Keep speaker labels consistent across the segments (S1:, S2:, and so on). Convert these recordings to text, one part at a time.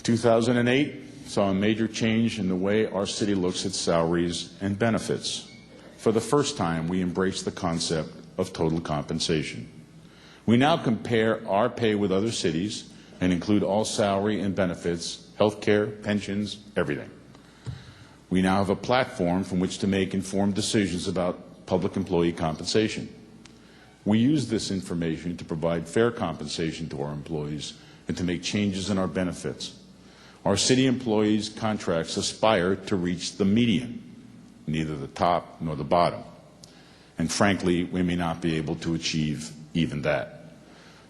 S1: 2008 saw a major change in the way our city looks at salaries and benefits. For the first time, we embraced the concept of total compensation. We now compare our pay with other cities and include all salary and benefits, health care, pensions, everything. We now have a platform from which to make informed decisions about public employee compensation. We use this information to provide fair compensation to our employees and to make changes in our benefits. Our city employees' contracts aspire to reach the median, neither the top nor the bottom. And frankly, we may not be able to achieve even that.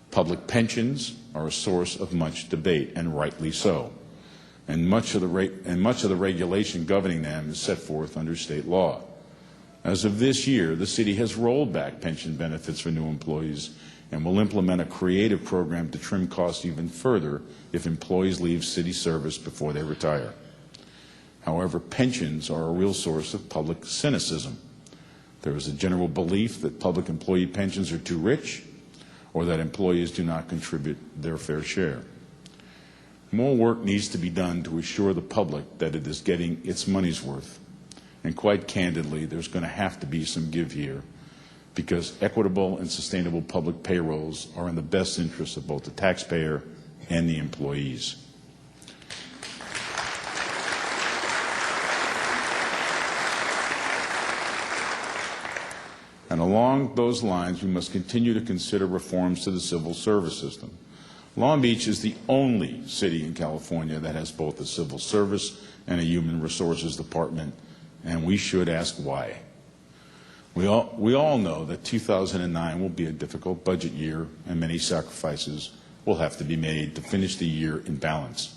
S1: Public pensions are a source of much debate, and rightly so. And much of the regulation governing them is set forth under state law. As of this year, the city has rolled back pension benefits for new employees and will implement a creative program to trim costs even further if employees leave city service before they retire. However, pensions are a real source of public cynicism. There is a general belief that public employee pensions are too rich or that employees do not contribute their fair share. More work needs to be done to assure the public that it is getting its money's worth. And quite candidly, there's going to have to be some give here, because equitable and sustainable public payrolls are in the best interest of both the taxpayer and the employees. And along those lines, we must continue to consider reforms to the civil service system. Long Beach is the only city in California that has both a civil service and a human resources department, and we should ask why. We all know that 2009 will be a difficult budget year, and many sacrifices will have to be made to finish the year in balance.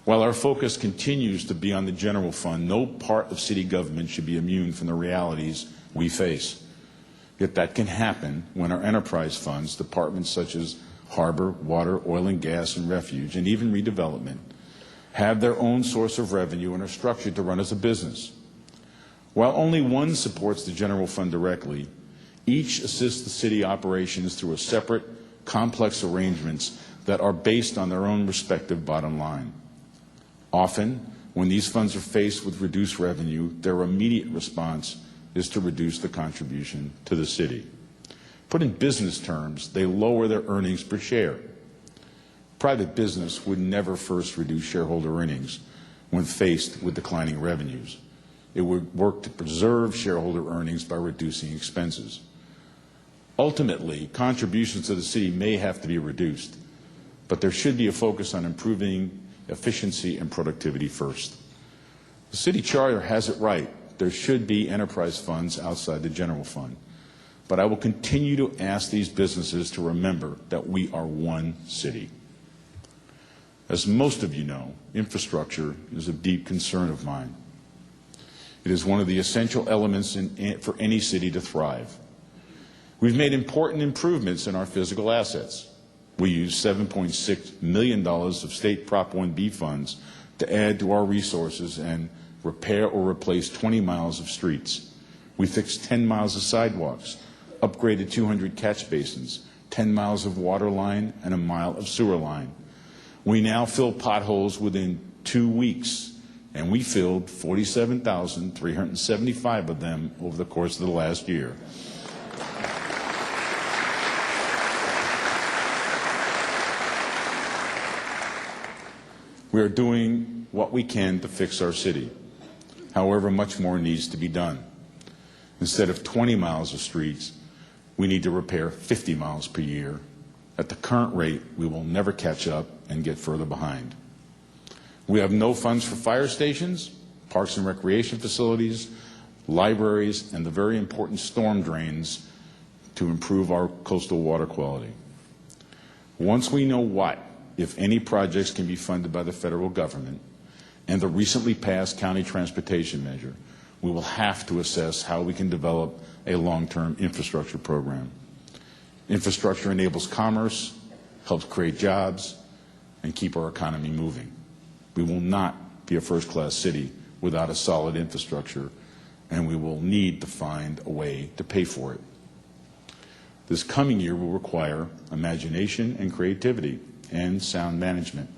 S1: While our focus continues to be on the general fund, no part of city government should be immune from the realities we face. Yet that can happen when our enterprise funds, departments such as harbor, water, oil and gas, and refuge, and even redevelopment, have their own source of revenue and are structured to run as a business. While only one supports the general fund directly, each assists the city operations through a separate, complex arrangements that are based on their own respective bottom line. Often, when these funds are faced with reduced revenue, their immediate response is to reduce the contribution to the city. Put in business terms, they lower their earnings per share. Private business would never first reduce shareholder earnings when faced with declining revenues. It would work to preserve shareholder earnings by reducing expenses. Ultimately, contributions to the city may have to be reduced, but there should be a focus on improving efficiency and productivity first. The city charter has it right. There should be enterprise funds outside the general fund. But I will continue to ask these businesses to remember that we are one city. As most of you know, infrastructure is a deep concern of mine. It is one of the essential elements for any city to thrive. We've made important improvements in our physical assets. We use $7.6 million of state Prop 1B funds to add to our resources and repair or replace 20 miles of streets. We fixed 10 miles of sidewalks, upgraded 200 catch basins, 10 miles of water line, and a mile of sewer line. We now fill potholes within 2 weeks, and we filled 47,375 of them over the course of the last year. We are doing what we can to fix our city. However, much more needs to be done. Instead of 20 miles of streets, we need to repair 50 miles per year. At the current rate, we will never catch up and get further behind. We have no funds for fire stations, parks and recreation facilities, libraries, and the very important storm drains to improve our coastal water quality. Once we know what, if any, projects can be funded by the federal government and the recently passed county transportation measure, we will have to assess how we can develop a long-term infrastructure program. Infrastructure enables commerce, helps create jobs, and keep our economy moving. We will not be a first-class city without a solid infrastructure, and we will need to find a way to pay for it. This coming year will require imagination and creativity and sound management.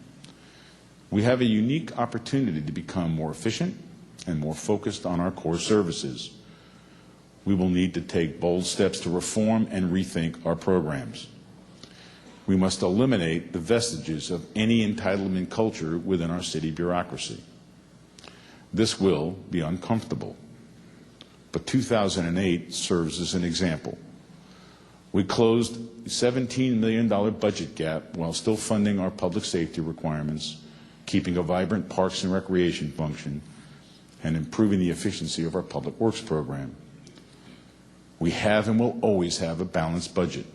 S1: We have a unique opportunity to become more efficient and more focused on our core services. We will need to take bold steps to reform and rethink our programs. We must eliminate the vestiges of any entitlement culture within our city bureaucracy. This will be uncomfortable, but 2008 serves as an example. We closed a $17 million budget gap while still funding our public safety requirements, keeping a vibrant parks and recreation function, and improving the efficiency of our public works program. We have and will always have a balanced budget.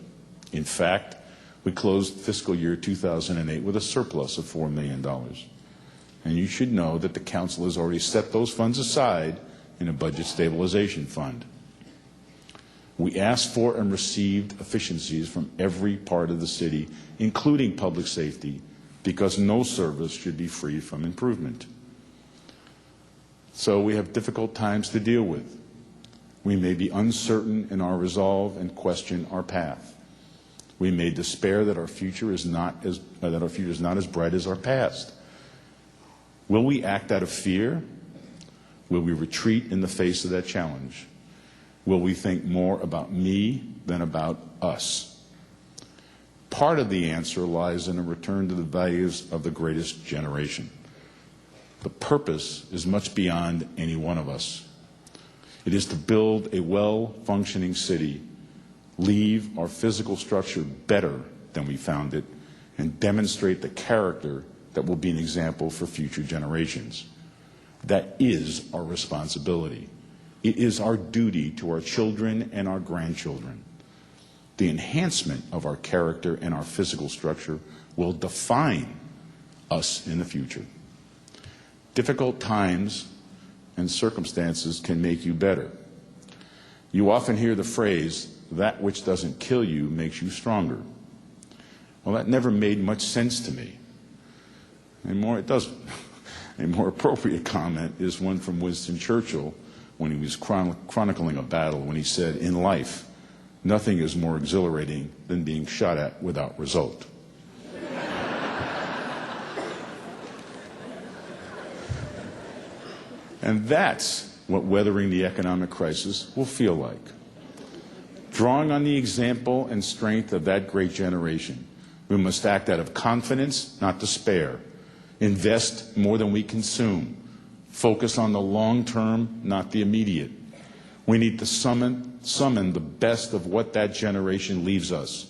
S1: In fact, we closed fiscal year 2008 with a surplus of $4 million. And you should know that the council has already set those funds aside in a budget stabilization fund. We asked for and received efficiencies from every part of the city, including public safety, because no service should be free from improvement. So we have difficult times to deal with. We may be uncertain in our resolve and question our path. We may despair that our future is not as bright as our past. Will we act out of fear? Will we retreat in the face of that challenge? Will we think more about me than about us? Part of the answer lies in a return to the values of the greatest generation. The purpose is much beyond any one of us. It is to build a well-functioning city, leave our physical structure better than we found it, and demonstrate the character that will be an example for future generations. That is our responsibility. It is our duty to our children and our grandchildren. The enhancement of our character and our physical structure will define us in the future. Difficult times and circumstances can make you better. You often hear the phrase, "That which doesn't kill you makes you stronger." Well, that never made much sense to me. Anymore, it doesn't. A more appropriate comment is one from Winston Churchill when he was chronicling a battle, when he said, "In life, nothing is more exhilarating than being shot at without result." And that's what weathering the economic crisis will feel like. Drawing on the example and strength of that great generation, we must act out of confidence, not despair. Invest more than we consume. Focus on the long term, not the immediate. We need to summon the best of what that generation leaves us.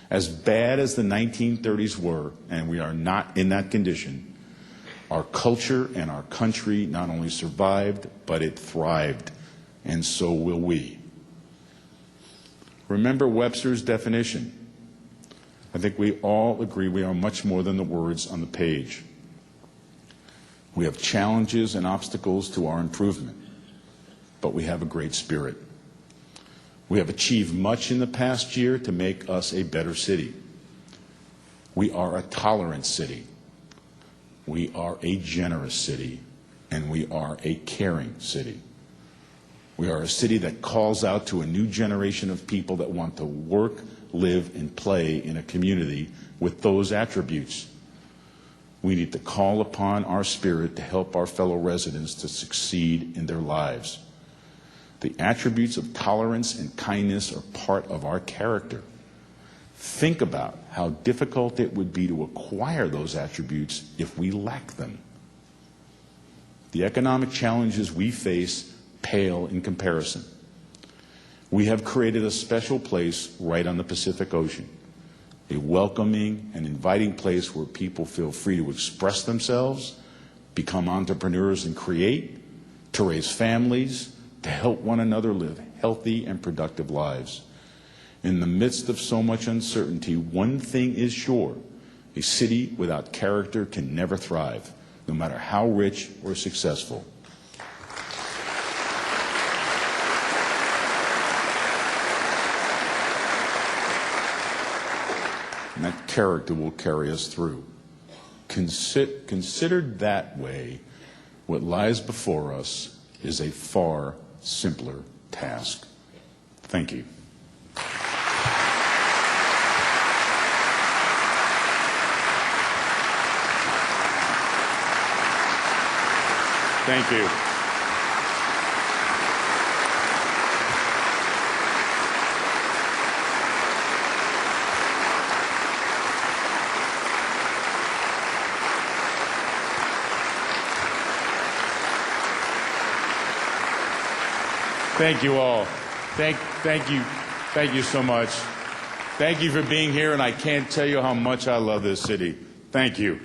S1: As bad as the 1930s were, and we are not in that condition, our culture and our country not only survived, but it thrived, and so will we. Remember Webster's definition. I think we all agree we are much more than the words on the page. We have challenges and obstacles to our improvement, but we have a great spirit. We have achieved much in the past year to make us a better city. We are a tolerant city. We are a generous city, and we are a caring city. We are a city that calls out to a new generation of people that want to work, live, and play in a community with those attributes. We need to call upon our spirit to help our fellow residents to succeed in their lives. The attributes of tolerance and kindness are part of our character. Think about how difficult it would be to acquire those attributes if we lack them. The economic challenges we face pale in comparison. We have created a special place right on the Pacific Ocean, a welcoming and inviting place where people feel free to express themselves, become entrepreneurs and create, to raise families, to help one another live healthy and productive lives. In the midst of so much uncertainty, one thing is sure: a city without character can never thrive, no matter how rich or successful. And that character will carry us through. Considered that way, what lies before us is a far simpler task. Thank you. Thank you. Thank you all. Thank you so much. Thank you for being here, and I can't tell you how much I love this city. Thank you.